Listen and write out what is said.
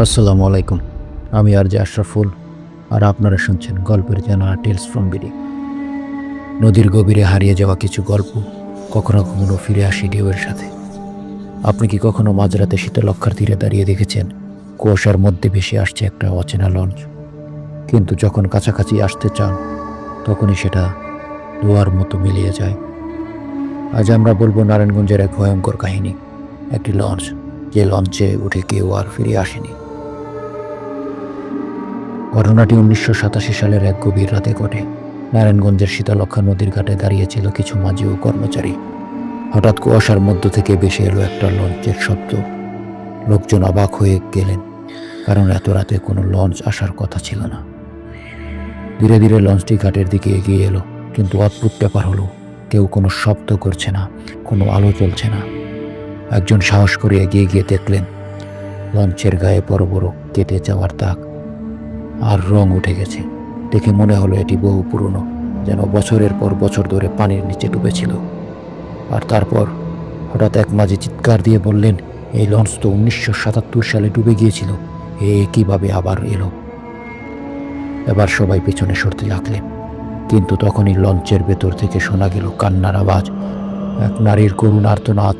আসসালামু আলাইকুম। আমি আরজে আশরাফুল, আর আপনারা শুনছেন গল্পের জানালা টেলস ফ্রম বিডি। নদীর গভীরে হারিয়ে যাওয়া কিছু গল্প কখনো কখনো ফিরে আসে ঢেউয়ের সাথে। আপনি কি কখনো মাঝরাতে শীতলক্ষার তীরে দাঁড়িয়ে দেখেছেন কুয়াশার মধ্যে ভেসে আসছে একটা অচেনা লঞ্চ? কিন্তু যখন কাছাকাছি আসতে চান তখনই সেটা ধোঁয়ার মতো মিলিয়ে যায়। আজ আমরা বলবো নারায়ণগঞ্জের এক ভয়ঙ্কর কাহিনী, একটি লঞ্চ যে লঞ্চে উঠে কেউ আর ফিরে আসেনি। ঘটনাটি 1987 সালের এক গভীর রাতে ঘটে। নারায়ণগঞ্জের শীতলক্ষা নদীর ঘাটে দাঁড়িয়েছিল কিছু মাঝি ও কর্মচারী। হঠাৎ কুয়াশার মধ্য থেকে ভেসে এলো একটা লঞ্চের শব্দ। লোকজন অবাক হয়ে গেলেন, কারণ এত রাতে কোনো লঞ্চ আসার কথা ছিল না। ধীরে ধীরে লঞ্চটি ঘাটের দিকে এগিয়ে এলো, কিন্তু অদ্ভুত ব্যাপার হলো, কেউ কোনো শব্দ করছে না, কোনো আলো জ্বলছে না। একজন সাহস করে এগিয়ে গিয়ে দেখলেন লঞ্চের গায়ে বড় বড় কেটে যাওয়ার দাগ আর রং উঠে গেছে। দেখে মনে হলো এটি বহু পুরনো, যেন বছরের পর বছর ধরে পানির নিচে ডুবেছিল। আর তারপর হঠাৎ এক মাঝি চিৎকার দিয়ে বললেন, এই লঞ্চ তো 1977 সালে ডুবে গিয়েছিল, এ কিভাবে আবার এলো? এবার সবাই পেছনে সরতে লাগলেন, কিন্তু তখনই লঞ্চের ভেতর থেকে শোনা গেল কান্নার আওয়াজ, এক নারীর করুণ আর্তনাদ।